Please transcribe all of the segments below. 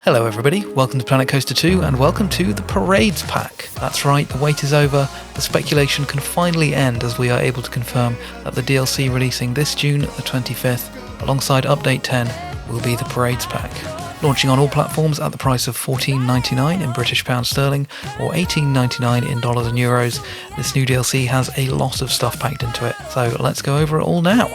Hello everybody, welcome to Planet Coaster 2 and welcome to the Parades Pack. That's right, the wait is over, the speculation can finally end as we are able to confirm that the DLC releasing this June the 25th alongside Update 10 will be the Parades Pack. Launching on all platforms at the price of $14.99 in British pounds sterling or $18.99 in dollars and euros, this new DLC has a lot of stuff packed into it, so let's go over it all now.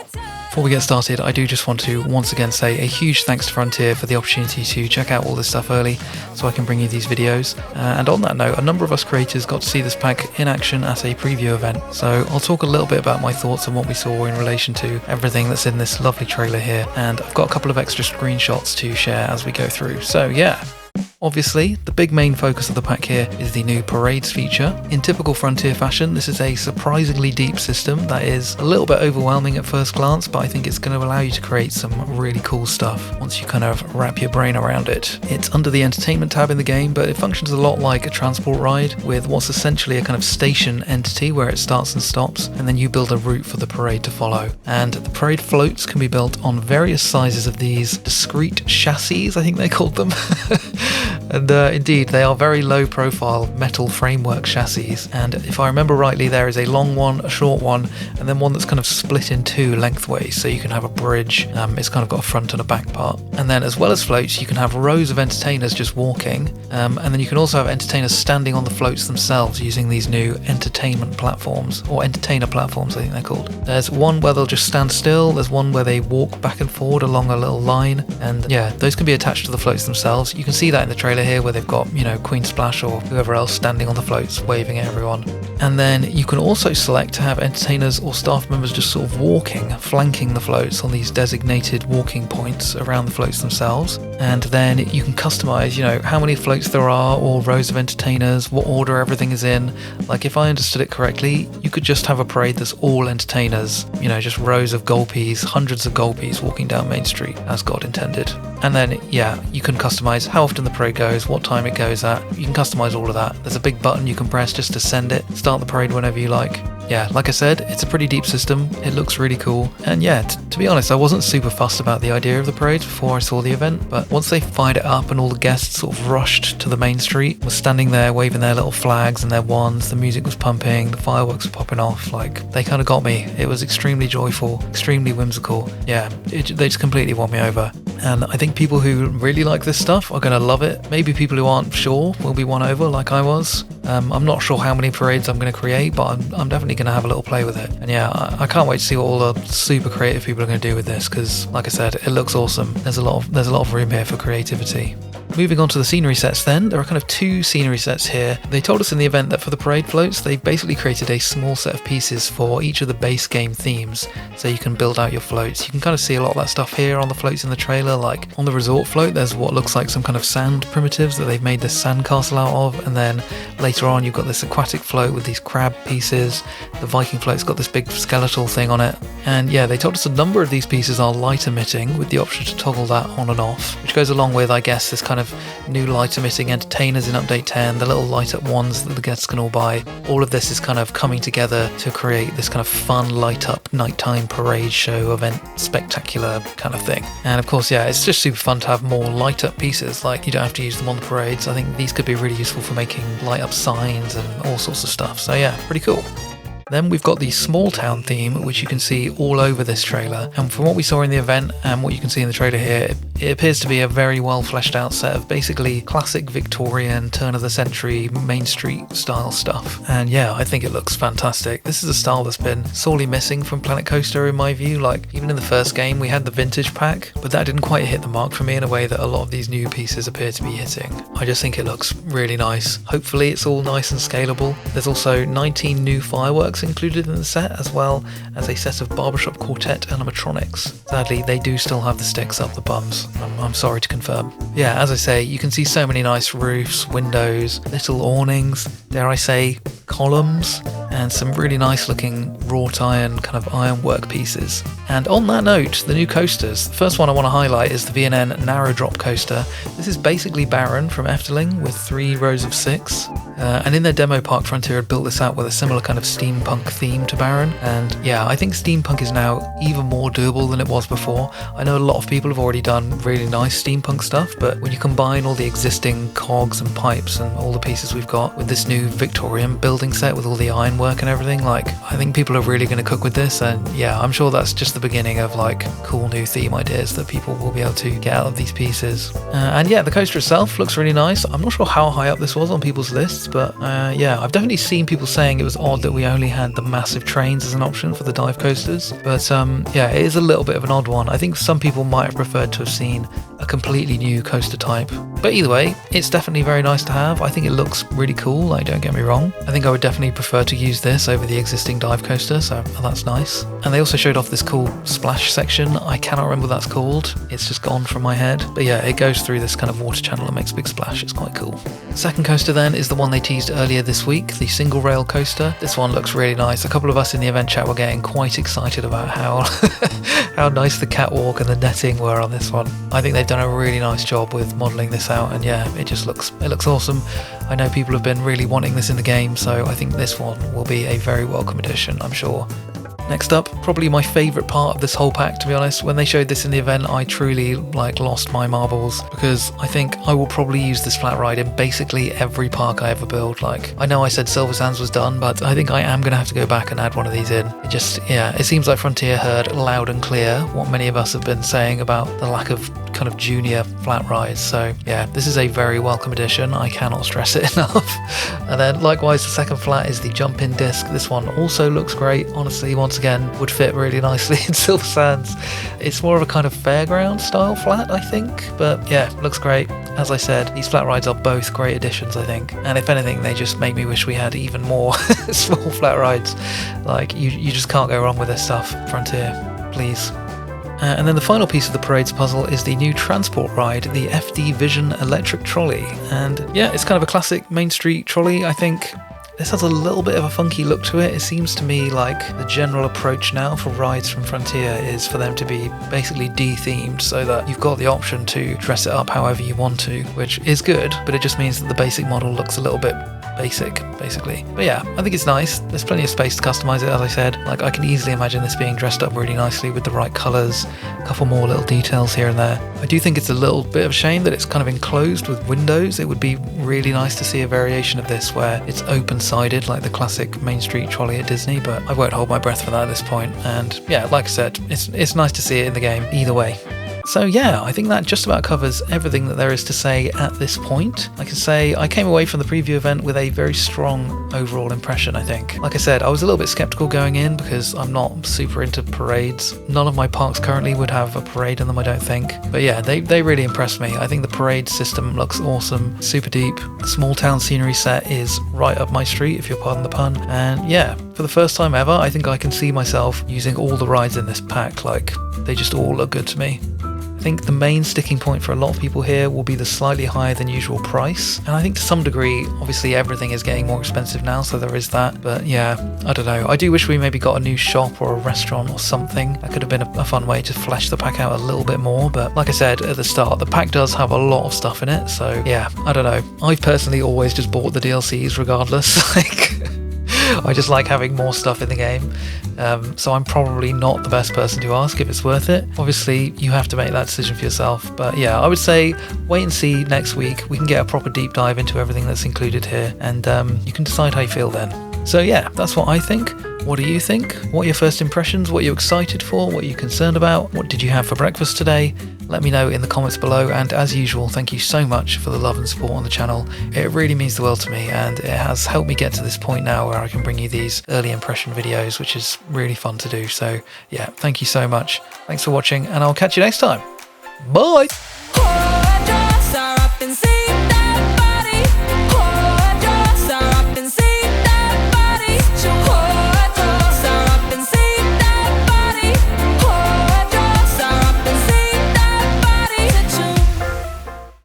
Before we get started, I do just want to once again say a huge thanks to Frontier for the opportunity to check out all this stuff early so I can bring you these videos. And on that note, a number of us creators got to see this pack in action at a preview event. So I'll talk a little bit about my thoughts on what we saw in relation to everything that's in this lovely trailer here. And I've got a couple of extra screenshots to share as we go through. So yeah. Obviously, the big main focus of the pack here is the new Parades feature. In typical Frontier fashion, this is a surprisingly deep system that is a little bit overwhelming at first glance, but I think it's going to allow you to create some really cool stuff once you kind of wrap your brain around it. It's under the entertainment tab in the game, but it functions a lot like a transport ride with what's essentially a kind of station entity where it starts and stops, and then you build a route for the parade to follow. And the parade floats can be built on various sizes of these discrete chassis, I think they called them. And indeed, they are very low profile metal framework chassis, and if I remember rightly, there is a long one, a short one, and then one that's kind of split in two lengthways, so you can have a bridge. It's kind of got a front and a back part. And then as well as floats, you can have rows of entertainers just walking, and then you can also have entertainers standing on the floats themselves using these new entertainment platforms, or entertainer platforms I think they're called. There's one where they'll just stand still, there's one where they walk back and forward along a little line, and yeah, those can be attached to the floats themselves. You can see that in the trailer here where they've got, Queen Splash or whoever else standing on the floats waving at everyone. And then you can also select to have entertainers or staff members just sort of walking, flanking the floats on these designated walking points around the floats themselves. And then you can customize, how many floats there are or rows of entertainers, what order everything is in. Like if I understood it correctly, you could just have a parade that's all entertainers, just rows of golpies, hundreds of golpies walking down Main Street as God intended. And then, yeah, you can customize how often the parade goes, what time it goes at. You can customize all of that. There's a big button you can press just to send it, start the parade whenever you like. Yeah, like I said, it's a pretty deep system. It looks really cool. And yeah, to be honest, I wasn't super fussed about the idea of the parades before I saw the event, but once they fired it up and all the guests sort of rushed to the main street, were standing there waving their little flags and their wands, the music was pumping, the fireworks were popping off, they kind of got me. It was extremely joyful, extremely whimsical. Yeah, they just completely won me over. And I think people who really like this stuff are going to love it. Maybe people who aren't sure will be won over like I was. I'm not sure how many parades I'm going to create, but I'm definitely going to have a little play with it. And yeah, I can't wait to see what all the super creative people are going to do with this, because like I said, it looks awesome. There's a lot of room here for creativity. Moving on to the scenery sets then, there are kind of two scenery sets here. They told us in the event that for the parade floats, they've basically created a small set of pieces for each of the base game themes, so you can build out your floats. You can kind of see a lot of that stuff here on the floats in the trailer, like on the resort float, there's what looks like some kind of sand primitives that they've made this sand castle out of, and then later on you've got this aquatic float with these crab pieces. The Viking float's got this big skeletal thing on it. And yeah, they told us a number of these pieces are light emitting with the option to toggle that on and off, which goes along with, I guess, this kind of new light emitting entertainers in Update 10, the little light up wands that the guests can all buy. All of this is kind of coming together to create this kind of fun light up nighttime parade show event spectacular kind of thing. And of course, yeah, it's just super fun to have more light up pieces. Like, you don't have to use them on the parades. I think these could be really useful for making light up signs and all sorts of stuff. So yeah, pretty cool. Then we've got the small town theme, which you can see all over this trailer. And from what we saw in the event and what you can see in the trailer here, it appears to be a very well fleshed out set of basically classic Victorian, turn of the century, Main Street style stuff. And yeah, I think it looks fantastic. This is a style that's been sorely missing from Planet Coaster in my view. Like, even in the first game, we had the vintage pack, but that didn't quite hit the mark for me in a way that a lot of these new pieces appear to be hitting. I just think it looks really nice. Hopefully it's all nice and scalable. There's also 19 new fireworks included in the set, as well as a set of barbershop quartet animatronics. Sadly, they do still have the sticks up the bums. I'm sorry to confirm. Yeah, as I say, you can see so many nice roofs, windows, little awnings, dare I say, columns, and some really nice looking wrought iron kind of ironwork pieces. And on that note, the new coasters. The first one I want to highlight is the V&N narrow drop coaster. This is basically Baron from Efteling with 3 rows of 6. And in their demo park, Frontier had built this out with a similar kind of steampunk theme to Baron. And yeah, I think steampunk is now even more doable than it was before. I know a lot of people have already done really nice steampunk stuff, but when you combine all the existing cogs and pipes and all the pieces we've got with this new Victorian building set with all the ironwork and everything, like, I think people are really going to cook with this. And yeah, I'm sure that's just the beginning of like cool new theme ideas that people will be able to get out of these pieces. And yeah, the coaster itself looks really nice. I'm not sure how high up this was on people's lists, but yeah, I've definitely seen people saying it was odd that we only had the massive trains as an option for the dive coasters. But yeah, it is a little bit of an odd one. I think some people might have preferred to have seen a completely new coaster type. But either way, it's definitely very nice to have. I think it looks really cool, like, don't get me wrong. I think I would definitely prefer to use this over the existing dive coaster, so that's nice. And they also showed off this cool splash section. I cannot remember what that's called. It's just gone from my head. But yeah, it goes through this kind of water channel and makes a big splash. It's quite cool. Second coaster then is the one they teased earlier this week, the single rail coaster. This one looks really nice. A couple of us in the event chat were getting quite excited about how how nice the catwalk and the netting were on this one. I think they've done a really nice job with modelling this out, and yeah, it looks awesome. I know people have been really wanting this in the game, so I think this one will be a very welcome addition, I'm sure. Next up, probably my favourite part of this whole pack, to be honest. When they showed this in the event, I truly lost my marbles, because I think I will probably use this flat ride in basically every park I ever build. Like, I know I said Silver Sands was done, but I think I am going to have to go back and add one of these in. It seems like Frontier heard loud and clear what many of us have been saying about the lack of kind of junior flat rides. So yeah, this is a very welcome addition. I cannot stress it enough. And then likewise, the second flat is the jump-in disc. This one also looks great. Honestly, once again, would fit really nicely in Silver Sands. It's more of a kind of fairground style flat, I think, but yeah, looks great. As I said, these flat rides are both great additions, I think, and if anything, they just make me wish we had even more small flat rides. Like, you just can't go wrong with this stuff, Frontier, please. And then the final piece of the parade's puzzle is the new transport ride, the FD Vision electric trolley. And yeah, it's kind of a classic Main Street trolley, I think. This has a little bit of a funky look to it. It seems to me like the general approach now for rides from Frontier is for them to be basically de-themed, so that you've got the option to dress it up however you want to, which is good, but it just means that the basic model looks a little bit basic, basically. But yeah, I think it's nice. There's plenty of space to customize it, as I said. Like, I can easily imagine this being dressed up really nicely with the right colors, a couple more little details here and there. I do think it's a little bit of a shame that it's kind of enclosed with windows. It would be really nice to see a variation of this where it's open-sided like the classic Main Street trolley at Disney, but I won't hold my breath for that at this point. And yeah, like I said, it's nice to see it in the game either way. So yeah, I think that just about covers everything that there is to say at this point. I can say I came away from the preview event with a very strong overall impression, I think. Like I said, I was a little bit skeptical going in because I'm not super into parades. None of my parks currently would have a parade in them, I don't think. But yeah, they really impressed me. I think the parade system looks awesome, super deep. The small town scenery set is right up my street, if you'll pardon the pun. And yeah, for the first time ever, I think I can see myself using all the rides in this pack. Like, they just all look good to me. I think the main sticking point for a lot of people here will be the slightly higher than usual price, and I think to some degree, obviously everything is getting more expensive now, so there is that. But yeah, I don't know, I do wish we maybe got a new shop or a restaurant or something. That could have been a fun way to flesh the pack out a little bit more, but like I said at the start, the pack does have a lot of stuff in it, so yeah, I don't know. I've personally always just bought the DLCs regardless. Like, I just like having more stuff in the game, so I'm probably not the best person to ask if it's worth it. Obviously, you have to make that decision for yourself, but yeah, I would say wait and see next week. We can get a proper deep dive into everything that's included here, and you can decide how you feel then. So yeah, that's what I think. What do you think? What are your first impressions? What are you excited for? What are you concerned about? What did you have for breakfast today? Let me know in the comments below, and as usual, thank you so much for the love and support on the channel. It really means the world to me, and it has helped me get to this point now where I can bring you these early impression videos, which is really fun to do. So yeah, thank you so much. Thanks for watching, and I'll catch you next time. Bye!